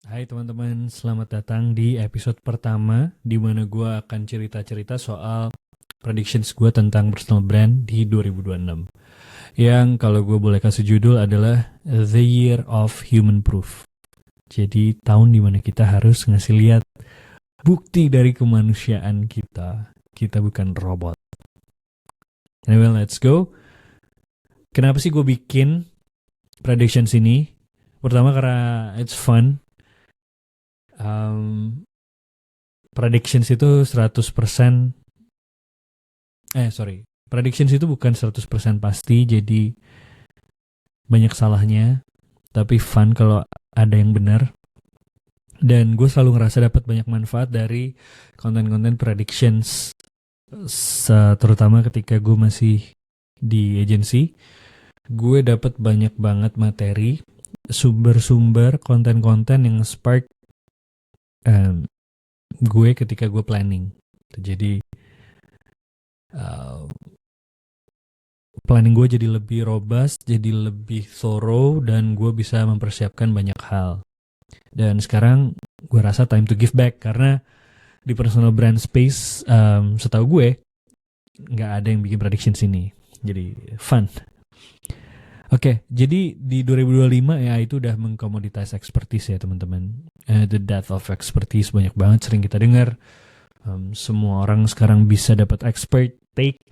Hai teman-teman, selamat datang di episode pertama di mana gue akan cerita-cerita soal predictions gue tentang personal brand di 2026. Yang kalau gue boleh kasih judul adalah The Year of Human Proof. Jadi tahun dimana kita harus ngasih lihat bukti dari kemanusiaan kita. Kita bukan robot. Anyway, let's go. Kenapa sih gue bikin predictions ini? Pertama karena it's fun. Predictions itu 100% predictions itu bukan 100% pasti, jadi banyak salahnya, tapi fun kalau ada yang benar. Dan gue selalu ngerasa dapat banyak manfaat dari konten-konten predictions, terutama ketika gue masih di agency. Gue dapat banyak banget materi, sumber-sumber konten-konten yang spark gue ketika gue planning. Jadi planning gue jadi lebih robust, jadi lebih thorough, dan gue bisa mempersiapkan banyak hal. Dan sekarang gue rasa time to give back, karena di personal brand space, setahu gue nggak ada yang bikin prediction sini. Jadi fun. Oke, jadi di 2025 ya itu udah mengkomoditas expertise ya teman-teman. The death of expertise banyak banget sering kita dengar. Semua orang sekarang bisa dapat expert take,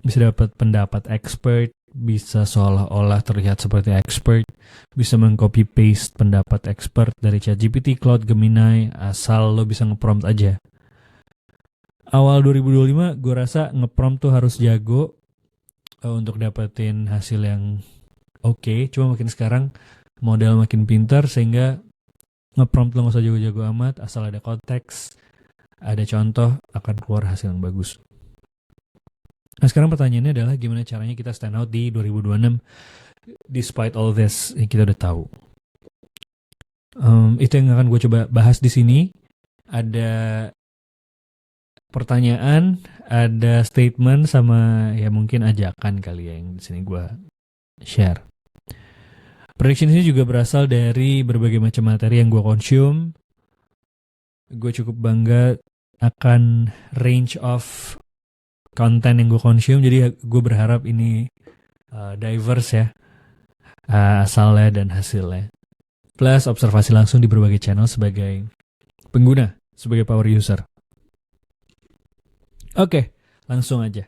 bisa dapat pendapat expert, bisa seolah-olah terlihat seperti expert, bisa meng-copy paste pendapat expert dari ChatGPT, Claude, Gemini, asal lo bisa nge-prompt aja. Awal 2025 gue rasa nge-prompt tuh harus jago untuk dapetin hasil yang oke. Cuma makin sekarang model makin pintar sehingga nge-prompt lo gak usah jago-jago amat, asal ada konteks, ada contoh, akan keluar hasil yang bagus. Nah sekarang pertanyaannya adalah gimana caranya kita stand out di 2026 despite all this yang kita udah tahu. Itu yang akan gue coba bahas di sini. Ada pertanyaan, ada statement, sama ya mungkin ajakan kali ya yang di sini gue share. Prediction ini juga berasal dari berbagai macam materi yang gue consume. Gue cukup bangga akan range of konten yang gue consume, jadi gue berharap ini diverse ya, asalnya dan hasilnya. Plus observasi langsung di berbagai channel sebagai pengguna, sebagai power user. Oke, langsung aja.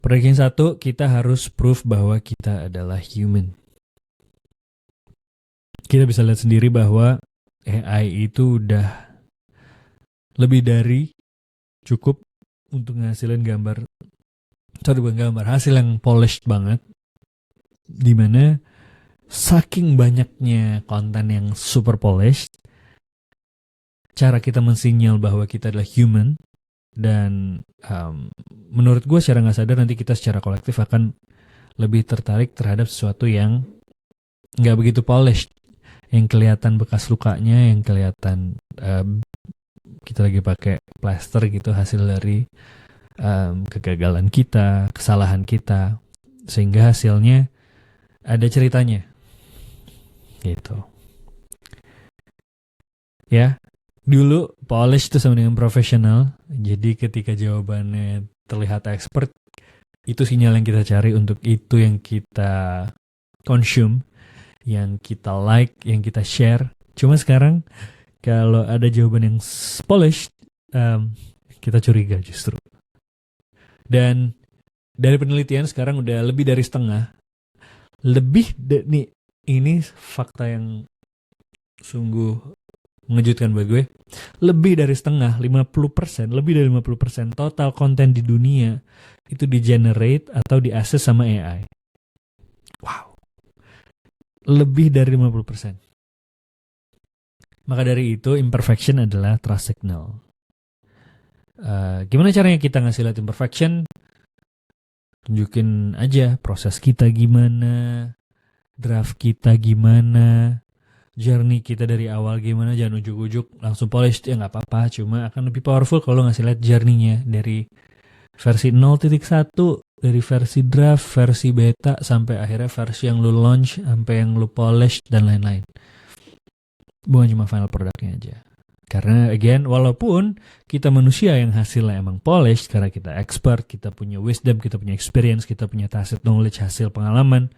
Prediction 1, kita harus proof bahwa kita adalah human. Kita bisa lihat sendiri bahwa AI itu udah lebih dari cukup untuk ngasilin hasil yang polished banget, dimana saking banyaknya konten yang super polished, cara kita mensinyal bahwa kita adalah human. Dan menurut gue secara gak sadar nanti kita secara kolektif akan lebih tertarik terhadap sesuatu yang gak begitu polished, yang kelihatan bekas lukanya, yang kelihatan kita lagi pakai plaster gitu, hasil dari kegagalan kita, kesalahan kita, sehingga hasilnya ada ceritanya gitu ya. Dulu polish itu sama dengan profesional, jadi ketika jawabannya terlihat expert, itu sinyal yang kita cari, untuk itu yang kita consume, yang kita like, yang kita share. Cuma sekarang kalau ada jawaban yang polished, kita curiga justru. Dan dari penelitian sekarang udah lebih dari setengah, nih ini fakta yang sungguh mengejutkan buat gue, lebih dari setengah, 50%, lebih dari 50% total konten di dunia itu di-generate atau di-access sama AI. Wow. Lebih dari 50%. Maka dari itu, imperfection adalah trust signal. Gimana caranya kita ngasih lihat imperfection? Tunjukin aja proses kita gimana, draft kita gimana, journey kita dari awal gimana. Jangan ujuk-ujuk langsung polish ya, nggak apa-apa, cuma akan lebih powerful kalau ngasih lihat journey-nya dari versi 0.1, dari versi draft, versi beta, sampai akhirnya versi yang lu launch, sampai yang lu polish dan lain-lain. bukan cuma final produknya aja. Karena again, walaupun kita manusia yang hasilnya emang polished, karena kita expert, kita punya wisdom, kita punya experience, kita punya tacit knowledge, hasil pengalaman,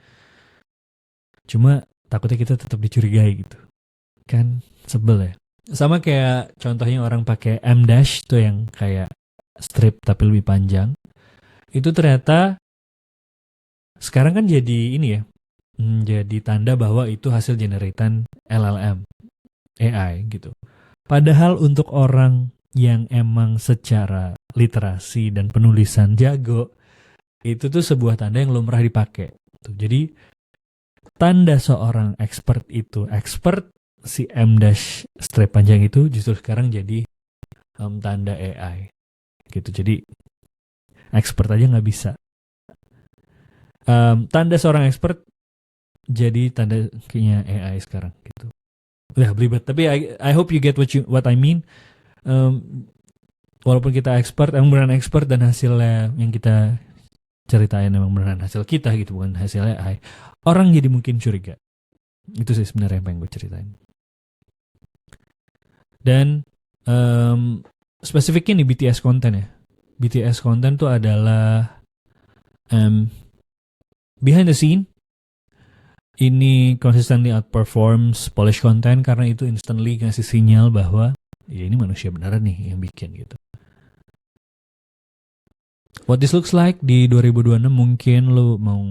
cuma takutnya kita tetap dicurigai gitu. Kan sebel ya. Sama kayak contohnya orang pakai M dash tuh yang kayak strip tapi lebih panjang. Itu ternyata sekarang kan jadi ini ya, jadi tanda bahwa itu hasil generatan LLM, AI gitu. Padahal untuk orang yang emang secara literasi dan penulisan jago, itu tuh sebuah tanda yang lumrah dipakai. Tuh, jadi tanda seorang expert itu, expert si M dash strip panjang itu justru sekarang jadi tanda AI gitu. Jadi expert aja nggak bisa. Tanda seorang expert jadi tanda kayaknya AI sekarang gitu. Udah belibet, tapi I hope you get what I mean. Walaupun kita expert, emang beneran expert dan hasilnya yang kita ceritain emang beneran hasil kita gitu, bukan hasil AI. Orang jadi mungkin curiga. Itu sih sebenarnya yang pengen gue ceritain. Dan spesifiknya nih BTS content ya. BTS content tuh adalah behind the scene. Ini consistently outperforms polish content karena itu instantly ngasih sinyal bahwa ya ini manusia beneran nih yang bikin gitu. What this looks like di 2026 mungkin lo mau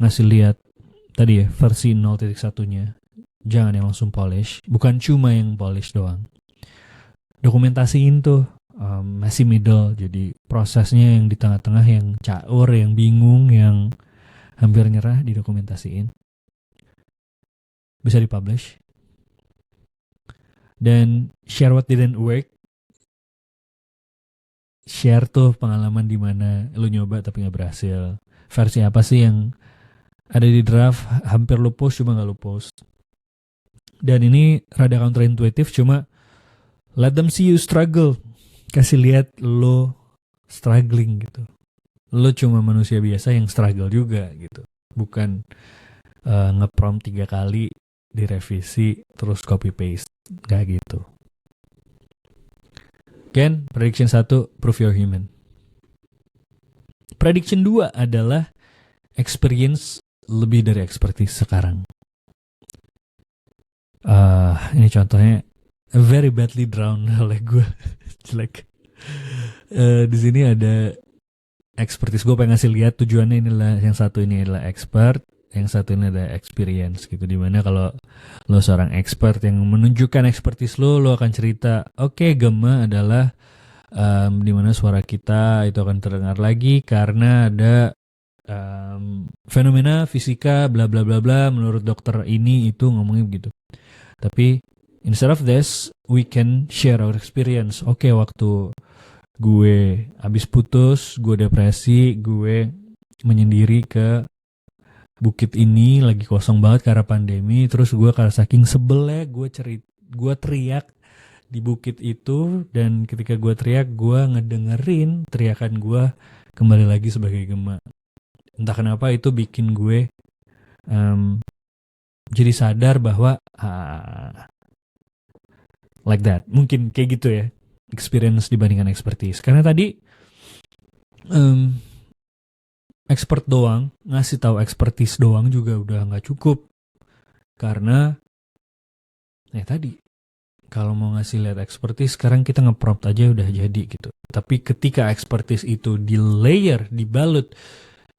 ngasih lihat tadi ya versi 0.1-nya. Jangan yang langsung polish, bukan cuma yang polish doang. Dokumentasiin tuh masih middle, jadi prosesnya yang di tengah-tengah yang caur, yang bingung, yang hampir nyerah didokumentasiin. Bisa dipublish. Dan share what didn't work. Share tuh pengalaman di mana lu nyoba tapi gak berhasil. Versi apa sih yang ada di draft, hampir lu post cuma gak lu post. Dan ini rada counterintuitive, cuma let them see you struggle. Kasih lihat lo struggling gitu. Lo cuma manusia biasa yang struggle juga gitu. Bukan nge-prompt 3 kali, direvisi, terus copy paste. Gak gitu. Again, prediction 1, prove you're human. Prediction 2 adalah experience lebih dari expertise sekarang. Ini contohnya very badly drawn oleh gue. Jelek. Di sini ada expertise, gue pengen ngasih lihat tujuannya inilah, yang satu ini adalah expert, yang satu ini ada experience gitu. Dimana kalau lo seorang expert yang menunjukkan expertise lo akan cerita, oke, Gema adalah dimana suara kita itu akan terdengar lagi karena ada fenomena fisika bla bla bla bla menurut dokter ini itu ngomongnya begitu. Tapi instead of this, we can share our experience. Oke, waktu gue abis putus, gue depresi, gue menyendiri ke bukit ini lagi kosong banget karena pandemi. Terus gue karena saking sebelnya gue teriak di bukit itu, dan ketika gue teriak, gue ngedengerin teriakan gue kembali lagi sebagai Gema. Entah kenapa itu bikin gue jadi sadar bahwa like that. Mungkin kayak gitu ya, experience dibandingkan expertise. Karena tadi expert doang, ngasih tahu expertise doang juga udah nggak cukup. Karena tadi kalau mau ngasih lihat expertise, sekarang kita nge-prompt aja udah jadi gitu. Tapi ketika expertise itu di layer, dibalut,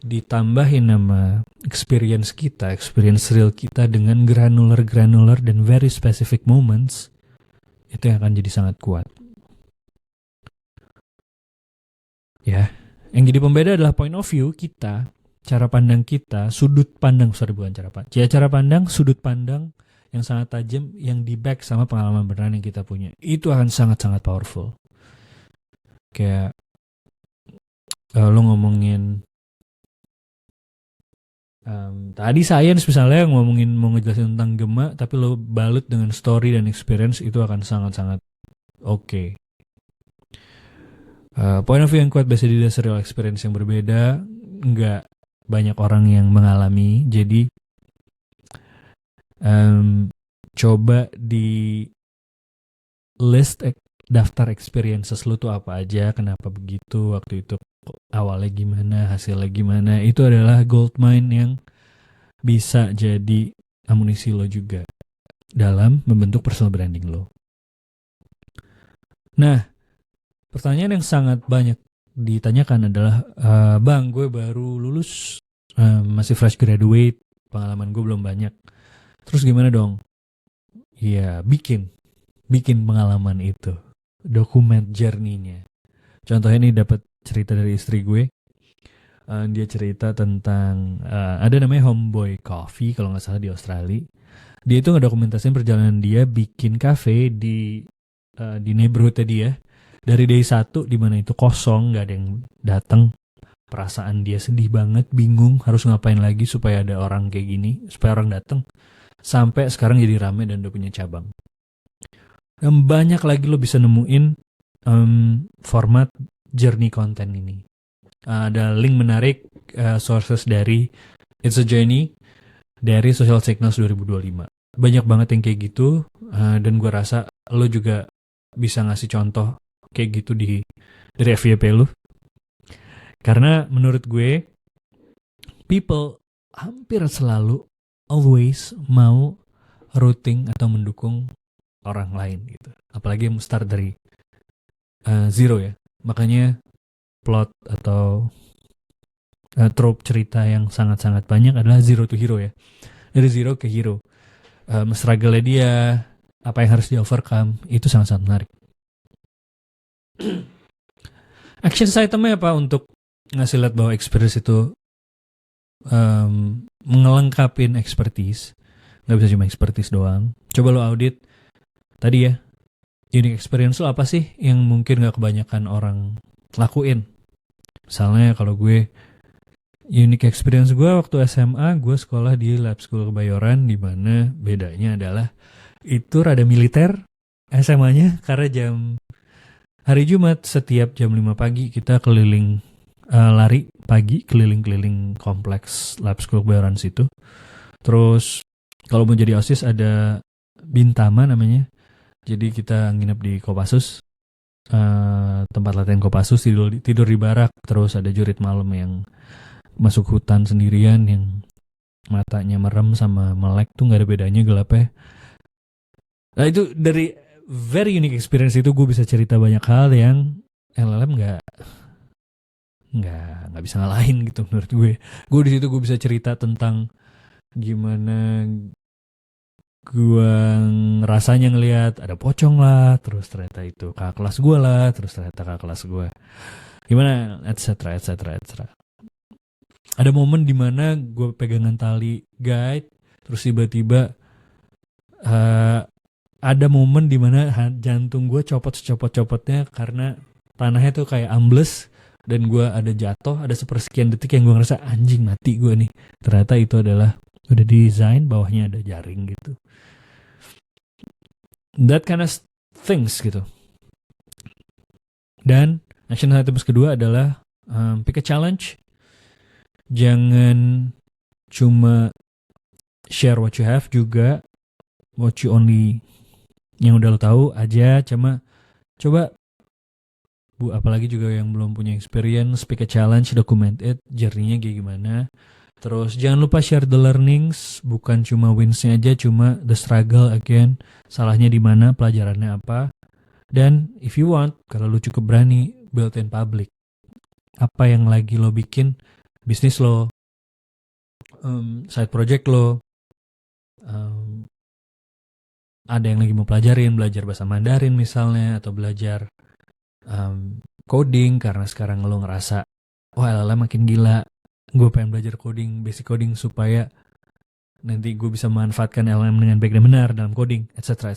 ditambahin nama experience kita, experience real kita dengan granular dan very specific moments, itu yang akan jadi sangat kuat. Ya, yang jadi pembeda adalah point of view kita, cara pandang kita, sudut pandang sudut pandang yang sangat tajam, yang di back sama pengalaman beneran yang kita punya. Itu akan sangat-sangat powerful. Kayak lo ngomongin tadi science misalnya, ngomongin mau ngejelasin tentang Gema, tapi lo balut dengan story dan experience, itu akan sangat-sangat oke. Point of view yang kuat biasa didasari oleh experience yang berbeda. Nggak banyak orang yang mengalami, jadi coba di list daftar experiences lu tuh apa aja, kenapa begitu, waktu itu awalnya gimana, hasilnya gimana. Itu adalah gold mine yang bisa jadi amunisi lo juga dalam membentuk personal branding lo. Nah, pertanyaan yang sangat banyak ditanyakan adalah, Bang, gue baru lulus, masih fresh graduate, pengalaman gue belum banyak. Terus gimana dong? Ya, bikin pengalaman itu, dokumen journey-nya. Contohnya nih dapat cerita dari istri gue. Dia cerita tentang ada namanya Homeboy Coffee kalau nggak salah di Australia. Dia itu ngedokumentasiin perjalanan dia bikin cafe di neighborhoodnya dia. Dari day 1 di mana itu kosong, nggak ada yang datang. Perasaan dia sedih banget, bingung harus ngapain lagi supaya ada orang kayak gini, supaya orang datang. Sampai sekarang jadi rame dan udah punya cabang. Dan banyak lagi lo bisa nemuin format journey content ini. Ada link menarik sources dari It's a Journey dari Social Signals 2025. Banyak banget yang kayak gitu, dan gue rasa lo juga bisa ngasih contoh kayak gitu dari FYP lo. Karena menurut gue, people hampir selalu always mau rooting atau mendukung orang lain gitu. Apalagi yang start dari zero ya. Makanya plot atau trope cerita yang sangat-sangat banyak adalah zero to hero ya. Dari zero ke hero. Struggle-nya dia, apa yang harus di overcome, itu sangat-sangat menarik. Action item-nya apa untuk ngasih lihat bahwa experience itu mengelengkapin expertise. Gak bisa cuma expertise doang. Coba lo audit tadi ya, unique experience lo apa sih yang mungkin gak kebanyakan orang lakuin. Misalnya kalau gue, unique experience gue waktu SMA, gue sekolah di Lab School Kebayoran, di mana bedanya adalah itu rada militer SMA-nya, karena hari Jumat setiap jam 5 pagi kita keliling lari pagi, keliling-keliling kompleks Lab School Kebayoran situ. Terus kalau mau jadi OSIS ada Bintama namanya. Jadi kita nginep di Kopassus, tempat latihan Kopassus, tidur di barak. Terus ada jurit malam yang masuk hutan sendirian, yang matanya merem sama melek tuh nggak ada bedanya gelapnya. Nah itu dari very unique experience itu gue bisa cerita banyak hal yang LLM nggak bisa ngalahin gitu menurut gue. Gue di situ gue bisa cerita tentang gimana gue rasanya ngelihat ada pocong lah, terus ternyata itu kakak kelas gue lah, terus ternyata kakak kelas gue gimana, etc. Ada momen dimana gue pegangan tali guide, terus tiba-tiba ada momen dimana jantung gue copot secopot-copotnya karena tanahnya tuh kayak ambles dan gue ada jatuh, ada sepersekian detik yang gue ngerasa anjing mati gue nih. Ternyata itu adalah udah desain, bawahnya ada jaring gitu. That kind of things gitu. Dan action items kedua adalah pick a challenge. Jangan cuma share what you have, juga what you only, yang udah lo tahu aja. Coba apalagi juga yang belum punya experience, pick a challenge, document it, journey-nya kayak gimana. Terus jangan lupa share the learnings, bukan cuma wins-nya aja, cuma the struggle again, salahnya di mana, pelajarannya apa. Dan if you want, kalau lu cukup berani, build in public. Apa yang lagi lo bikin, bisnis lo, side project lo, ada yang lagi mau pelajarin, belajar bahasa Mandarin misalnya, atau belajar coding karena sekarang lo ngerasa wah LLM makin gila, gue pengen belajar coding, basic coding supaya nanti gue bisa memanfaatkan LLM dengan baik dan benar dalam coding, etc.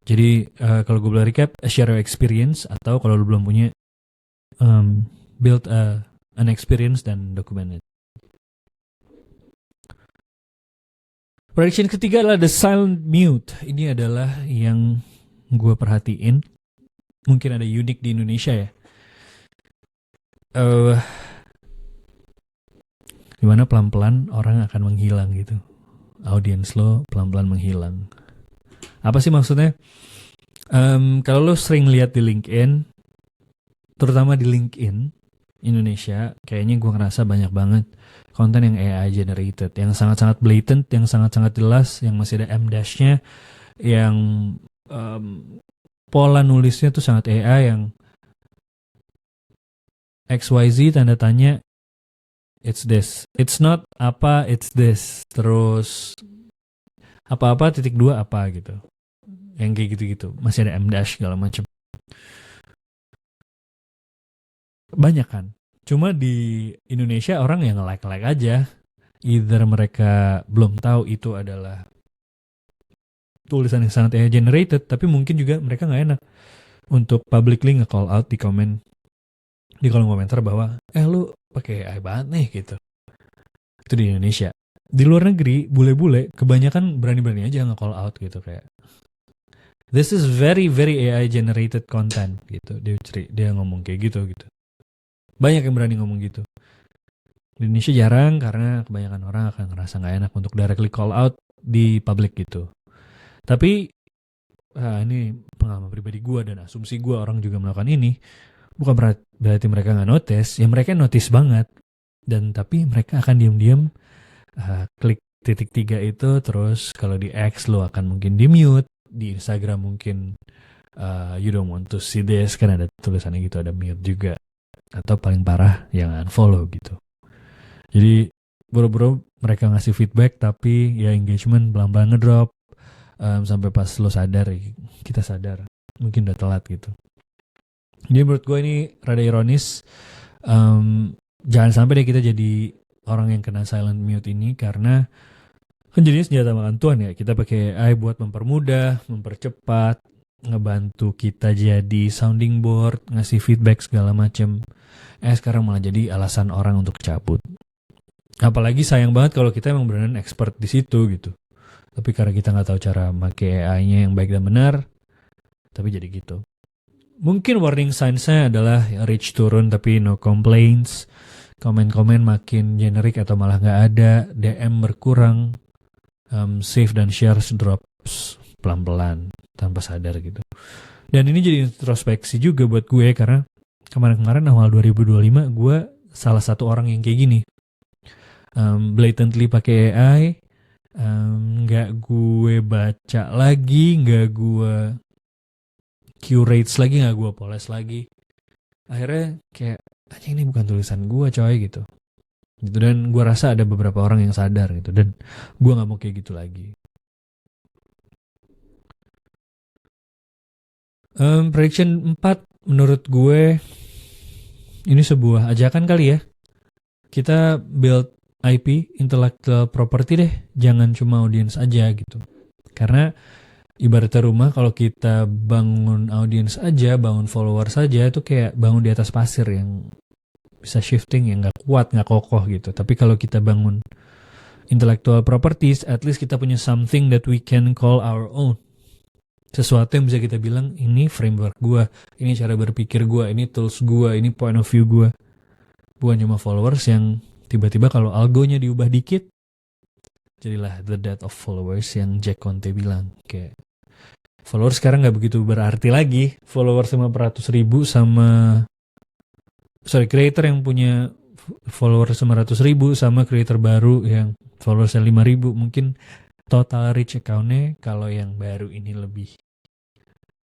Jadi kalau gue boleh recap, share your experience, atau kalau lo belum punya, build an experience dan document it. Prediction ketiga adalah the silent mute. Ini adalah yang gue perhatiin. Mungkin ada unik di Indonesia ya. dimana pelan-pelan orang akan menghilang gitu, audiens lo pelan-pelan menghilang. Apa sih maksudnya? Kalau lo sering lihat di LinkedIn, terutama di LinkedIn Indonesia, kayaknya gue ngerasa banyak banget konten yang AI generated, yang sangat-sangat blatant, yang sangat-sangat jelas, yang masih ada M-nya, yang pola nulisnya tuh sangat AI, yang XYZ tanda tanya, it's this, it's not apa, it's this, terus apa-apa titik dua apa gitu, yang kayak gitu-gitu, masih ada M dash segala macam. Banyak kan, cuma di Indonesia orang yang like aja, either mereka belum tahu itu adalah tulisan yang sangat AI generated, tapi mungkin juga mereka nggak enak untuk publicly nge-call out di kolom komentar bahwa lu pakai AI banget nih gitu. Itu di Indonesia. Di luar negeri, bule-bule kebanyakan berani-berani aja nge-call out gitu, kayak this is very very AI generated content gitu. Dia ngomong kayak gitu. Banyak yang berani ngomong gitu. Di Indonesia jarang karena kebanyakan orang akan ngerasa nggak enak untuk directly call out di public gitu. Tapi ini pengalaman pribadi gue dan asumsi gue, orang juga melakukan ini. Bukan berarti mereka nggak notice, ya mereka notice banget. Dan tapi mereka akan diam-diam klik titik 3 itu, terus kalau di X lo akan mungkin di mute, di Instagram mungkin you don't want to see this, kan ada tulisannya gitu, ada mute juga. Atau paling parah yang unfollow gitu. Jadi buru-buru mereka ngasih feedback, tapi ya engagement pelan-pelan ngedrop, sampai pas lo sadar, kita sadar mungkin udah telat gitu. Jadi menurut gue ini rada ironis. Jangan sampai deh kita jadi orang yang kena silent mute ini, karena kan jadinya senjata makan tuan ya. Kita pakai AI buat mempermudah, mempercepat, ngebantu kita jadi sounding board, ngasih feedback segala macem. Sekarang malah jadi alasan orang untuk cabut. Apalagi sayang banget kalau kita emang beneran expert di situ gitu. Tapi karena kita nggak tahu cara pakai AI-nya yang baik dan benar, tapi jadi gitu. Mungkin warning signs-nya adalah reach turun tapi no complaints, komen-komen makin generik atau malah nggak ada, DM berkurang, save dan share drops pelan-pelan tanpa sadar gitu. Dan ini jadi introspeksi juga buat gue, karena kemarin-kemarin awal 2025 gue salah satu orang yang kayak gini, blatantly pakai AI, nggak gue baca lagi, nggak gue curates lagi, nggak gue poles lagi. Akhirnya kayak ini bukan tulisan gue coy gitu. Dan gue rasa ada beberapa orang yang sadar gitu, dan gue nggak mau kayak gitu lagi. Prediction 4 menurut gue ini sebuah ajakan kali ya. Kita build IP, intellectual property deh, jangan cuma audience aja gitu. Karena ibaratnya rumah, kalau kita bangun audience aja, bangun follower saja, itu kayak bangun di atas pasir yang bisa shifting, yang gak kuat, gak kokoh gitu. Tapi kalau kita bangun intellectual properties, at least kita punya something that we can call our own. Sesuatu yang bisa kita bilang, ini framework gue, ini cara berpikir gue, ini tools gue, ini point of view gue. Bukan cuma followers yang tiba-tiba kalau algonya diubah dikit, jadilah the death of followers yang Jack Conte bilang. Kayak followers sekarang gak begitu berarti lagi. Followers 500.000 sama creator yang punya followers 500.000 sama creator baru yang followersnya 5.000, mungkin total reach account-nya kalau yang baru ini lebih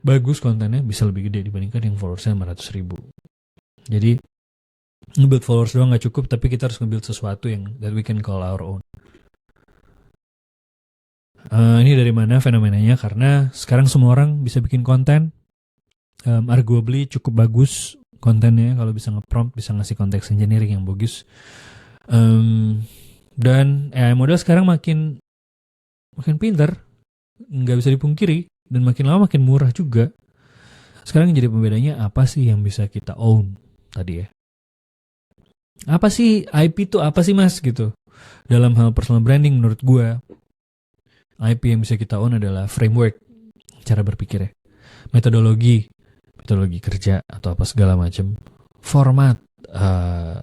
bagus kontennya, bisa lebih gede dibandingkan yang followersnya 500.000. Jadi nge-build followers doang gak cukup, tapi kita harus nge-build sesuatu yang that we can call our own. Ini dari mana fenomenanya? Karena sekarang semua orang bisa bikin konten, arguably cukup bagus kontennya kalau bisa nge-prompt, bisa ngasih konteks engineering yang bagus. Dan AI model sekarang makin pintar, nggak bisa dipungkiri, dan makin lama makin murah juga. Sekarang yang jadi pembedanya apa sih yang bisa kita own tadi ya? Apa sih IP itu, apa sih mas gitu? Dalam hal personal branding menurut gue, IP yang bisa kita own adalah framework, cara berpikirnya, metodologi kerja atau apa segala macam, format,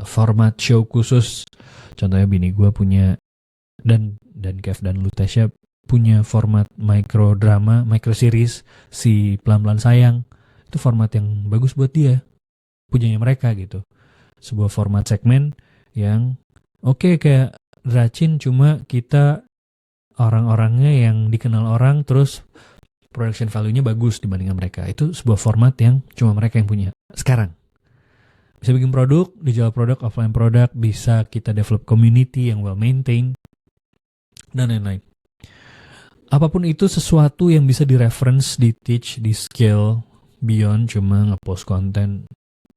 format show khusus. Contohnya bini gue punya, dan Kev dan Lutesya punya format micro drama, micro series, si Pelan-Pelan Sayang. Itu format yang bagus buat dia, punyanya mereka gitu. Sebuah format segmen yang oke, kayak Racin, cuma kita orang-orangnya yang dikenal orang, terus production value-nya bagus dibandingkan mereka. Itu sebuah format yang cuma mereka yang punya sekarang. Bisa bikin produk, dijual produk, offline produk, bisa kita develop community yang well maintained, dan lain-lain. Apapun itu sesuatu yang bisa di-reference, di-teach, di-scale beyond cuma nge-post konten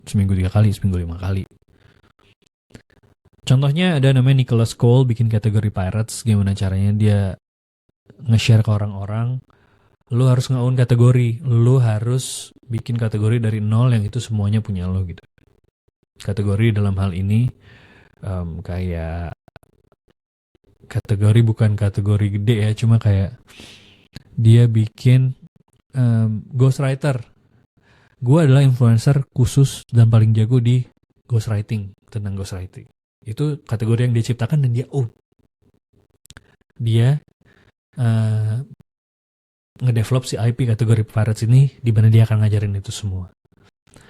seminggu 3 kali, seminggu 5 kali. Contohnya ada namanya Nicholas Cole bikin kategori Pirates. Gimana caranya dia nge-share ke orang-orang, lu harus nge-own kategori, lu harus bikin kategori dari nol yang itu semuanya punya lo gitu. Kategori dalam hal ini kayak kategori bukan kategori gede ya, cuma kayak dia bikin ghostwriter. Gue adalah influencer khusus dan paling jago di ghostwriting, tentang ghostwriting. Itu kategori yang dia ciptakan dan dia dia ngedevelop si IP kategori Pirates ini, di mana dia akan ngajarin itu semua.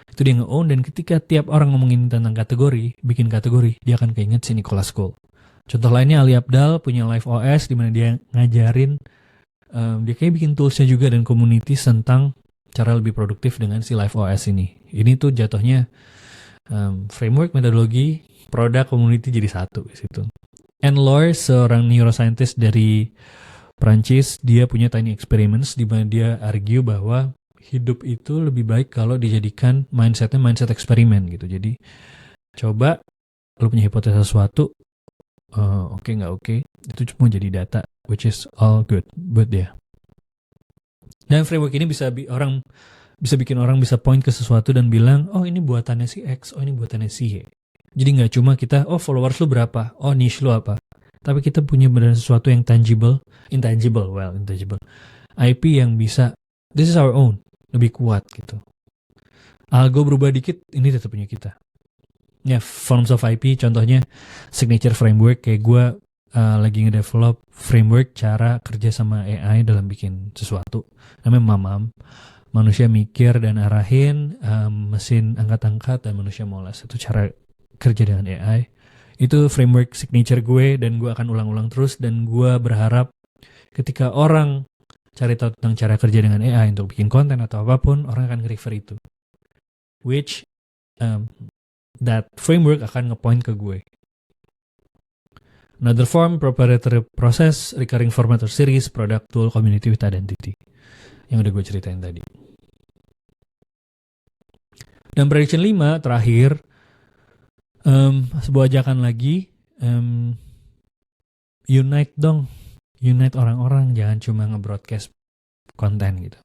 Itu dia nge-own, dan ketika tiap orang ngomongin tentang kategori, bikin kategori, dia akan keinget si Nicholas Cole. Contoh lainnya Ali Abdal punya Live OS, di mana dia ngajarin, dia kayak bikin toolsnya juga dan community tentang cara lebih produktif dengan si Live OS ini. Ini tuh jatuhnya framework, metodologi, produk, community jadi satu di situ. Anne Lohr, seorang neuroscientist dari Prancis, dia punya tiny experiments di mana dia argue bahwa hidup itu lebih baik kalau dijadikan mindset eksperimen gitu. Jadi coba lu punya hipotesa sesuatu, oke nggak oke, itu cuma jadi data, which is all good buat dia. Dan framework ini bisa bikin orang bisa point ke sesuatu dan bilang, oh ini buatannya si X, oh ini buatannya si Y. Jadi nggak cuma kita, oh followers lu berapa, oh niche lu apa, tapi kita punya benar sesuatu yang intangible, IP yang bisa, this is our own, lebih kuat gitu. Algo berubah dikit, ini tetap punya kita. Ya, forms of IP, contohnya signature framework, kayak gue lagi ngedevelop framework cara kerja sama AI dalam bikin sesuatu, namanya Mamam. Manusia mikir dan arahin, mesin angkat-angkat, dan manusia moles. Itu cara kerja dengan AI. Itu framework signature gue, dan gue akan ulang-ulang terus, dan gue berharap ketika orang cari tahu tentang cara kerja dengan AI untuk bikin konten atau apapun, orang akan nge-refer itu. Which that framework akan nge-point ke gue. Another form, proprietary process, recurring format or series, product, tool, community with identity. Yang udah gue ceritain tadi. Dan prediction 5, terakhir, sebuah ajakan lagi, unite dong. Unite orang-orang, jangan cuma nge-broadcast konten gitu.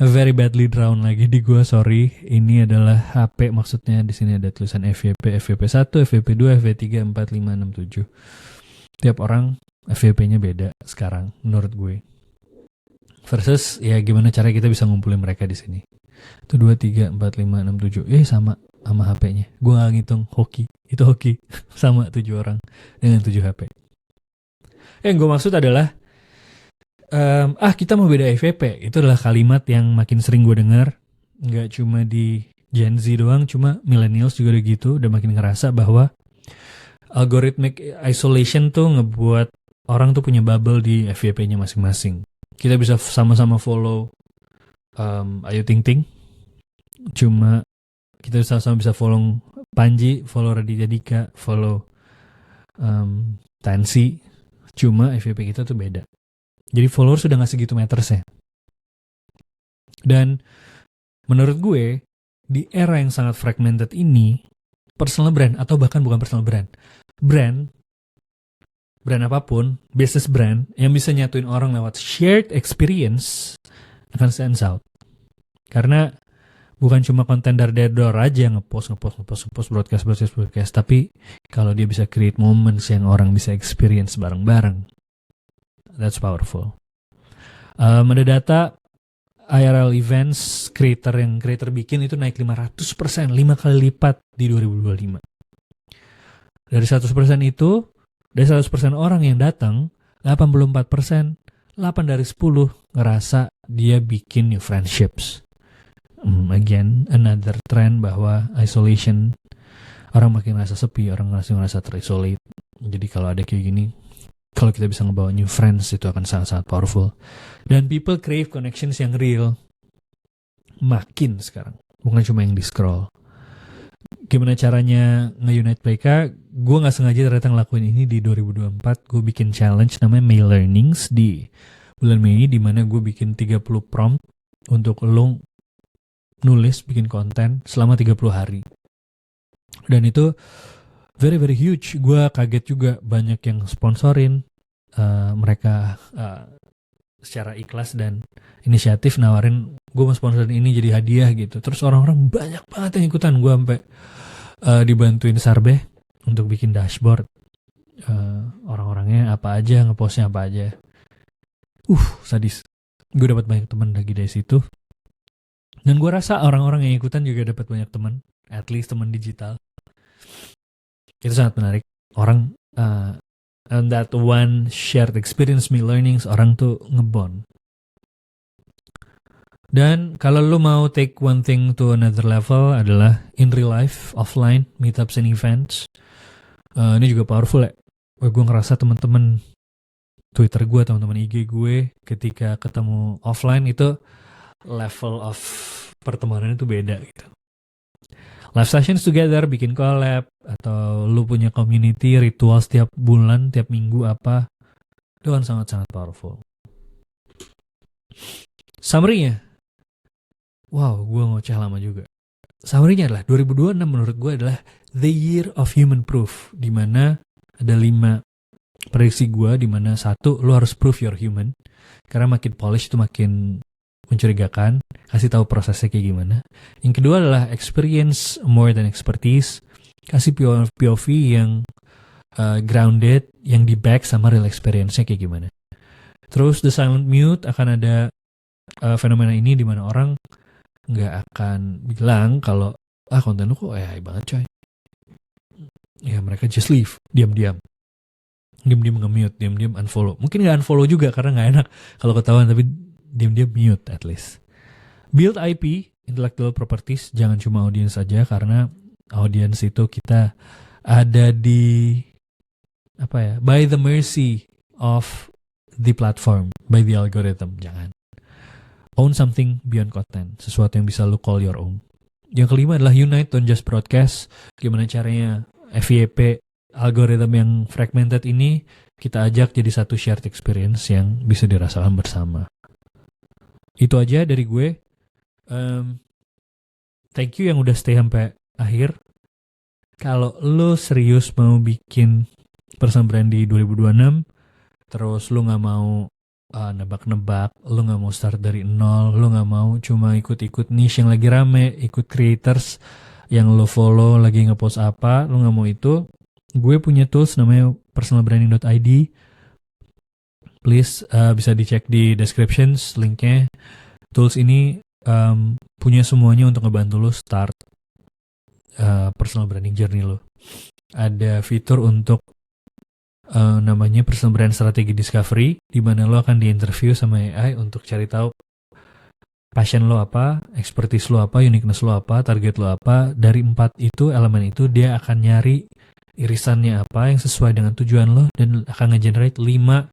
Very badly drown lagi di gua, sorry. Ini adalah HP, maksudnya di sini ada tulisan FYP, FYP 1, FYP 2, FYP 3, 4, 5, 6, 7. Tiap orang FYP-nya beda sekarang menurut gue. Versus ya gimana cara kita bisa ngumpulin mereka di sini. Itu 2, 3, 4, 5, 6, 7. Sama HP-nya. Gue gak ngitung hoki. Itu hoki. Sama 7 orang dengan 7 HP. Yang gue maksud adalah kita mau beda FYP. Itu adalah kalimat yang makin sering gue dengar. Gak cuma di Gen Z doang, cuma millennials juga udah gitu. Udah makin ngerasa bahwa algorithmic isolation tuh ngebuat orang tuh punya bubble di FYP-nya masing-masing. Kita bisa sama-sama follow Ayu Ting Ting, cuma kita sama-sama bisa follow Panji, follow Raditya Dika, follow Tansi, cuma FYP kita tuh beda. Jadi followers sudah gak segitu metersnya. Dan menurut gue, di era yang sangat fragmented ini, personal brand, atau bahkan bukan personal brand apapun, business brand, yang bisa nyatuin orang lewat shared experience, akan stands out. Karena bukan cuma konten dar-dar aja ngepost, broadcast, tapi kalau dia bisa create moments yang orang bisa experience bareng-bareng, that's powerful. Ada data IRL events creator bikin itu naik 500%, 5 kali lipat di 2025. Dari 100% itu, dari 100% orang yang datang, 84%, 8 dari 10 ngerasa dia bikin new friendships. Again, another trend bahwa isolation, orang makin ngerasa sepi, orang ngerasa terisolate. Jadi kalau ada kayak gini, kalau kita bisa ngebawa new friends, itu akan sangat-sangat powerful. Dan people crave connections yang real. Makin sekarang. Bukan cuma yang di-scroll. Gimana caranya nge-unite mereka? Gue gak sengaja ternyata ngelakuin ini di 2024. Gue bikin challenge namanya May Learnings di bulan Mei, dimana gue bikin 30 prompt untuk lo nulis, bikin konten selama 30 hari. Dan itu very very huge. Gue kaget juga banyak yang sponsorin mereka secara ikhlas dan inisiatif nawarin gue mau sponsorin ini jadi hadiah gitu. Terus orang-orang banyak banget yang ikutan. Gue sampai dibantuin Sarbeh untuk bikin dashboard. Orang-orangnya apa aja, ngepostnya apa aja. Sadis. Gue dapat banyak teman lagi dari situ. Dan gue rasa orang-orang yang ikutan juga dapat banyak teman, at least teman digital. Itu sangat menarik. Orang and that one shared experience, me learnings, orang tuh ngebond. Dan kalau lu mau take one thing to another level adalah in real life, offline, meetups and events. Ini juga powerful ya. Gue ngerasa teman-teman Twitter gue, teman-teman IG gue ketika ketemu offline itu level of pertemanan itu beda gitu. Live sessions together, bikin collab, atau lu punya community, ritual setiap bulan, tiap minggu apa, itu kan sangat-sangat powerful. Summary-nya, wow, gue ngoceh lama juga. Summary-nya adalah 2026 menurut gue adalah the year of human proof, dimana ada 5 prediksi gue, dimana 1, lu harus prove you're human, karena makin polish itu makin mencurigakan, kasih tahu prosesnya kayak gimana. Yang kedua adalah experience more than expertise, kasih POV yang grounded, yang di back sama real experience-nya kayak gimana. Terus the silent mute, akan ada fenomena ini di mana orang nggak akan bilang kalau konten lu kok AI banget coy. Ya mereka just leave, diam-diam nge-mute, diam-diam unfollow. Mungkin nggak unfollow juga karena nggak enak kalau ketahuan, tapi diam-diam mute at least. Build IP, intellectual properties, jangan cuma audience saja, karena audience itu kita ada di by the mercy of the platform, by the algorithm. Jangan. Own something beyond content, sesuatu yang bisa lu call your own. Yang kelima adalah unite, don't just broadcast. Gimana caranya FYP, algorithm yang fragmented ini kita ajak jadi satu shared experience yang bisa dirasakan bersama. Itu aja dari gue. Thank you yang udah stay sampai akhir. Kalau lo serius mau bikin personal brand di 2026, terus lo gak mau nebak-nebak, lo gak mau start dari nol, lo gak mau cuma ikut-ikut niche yang lagi rame, ikut creators yang lo follow lagi ngepost apa, lo gak mau itu, gue punya tools namanya personalbranding.id. Please bisa dicek di descriptions linknya. Tools ini punya semuanya untuk ngebantu lo start personal branding journey lo. Ada fitur untuk namanya personal brand strategy discovery, di mana lo akan diinterview sama AI untuk cari tahu passion lo apa, expertise lo apa, uniqueness lo apa, target lo apa. Dari 4 itu, elemen itu, dia akan nyari irisannya apa yang sesuai dengan tujuan lo, dan akan nge-generate 5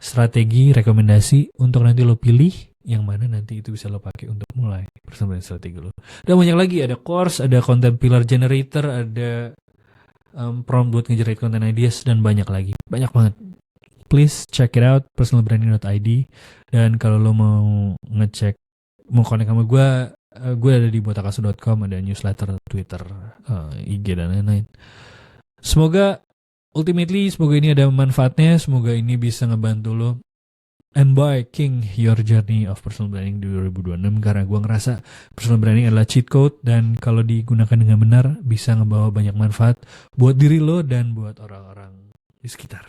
strategi, rekomendasi untuk nanti lo pilih yang mana nanti itu bisa lo pakai untuk mulai personal brand strategi lo. Dan banyak lagi, ada course, ada content pillar generator, ada prompt buat nge-generate content ideas, dan banyak lagi. Banyak banget. Please check it out, personalbranding.id. Dan kalau lo mau ngecek, mau connect sama gue ada di botakasu.com, ada newsletter, Twitter, IG, dan lain-lain. Semoga ini ada manfaatnya. Semoga ini bisa ngebantu lo embarking your journey of personal branding di 2026, karena gue ngerasa personal branding adalah cheat code, dan kalau digunakan dengan benar bisa ngebawa banyak manfaat buat diri lo dan buat orang-orang di sekitar.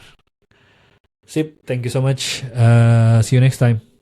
Sip, thank you so much. See you next time.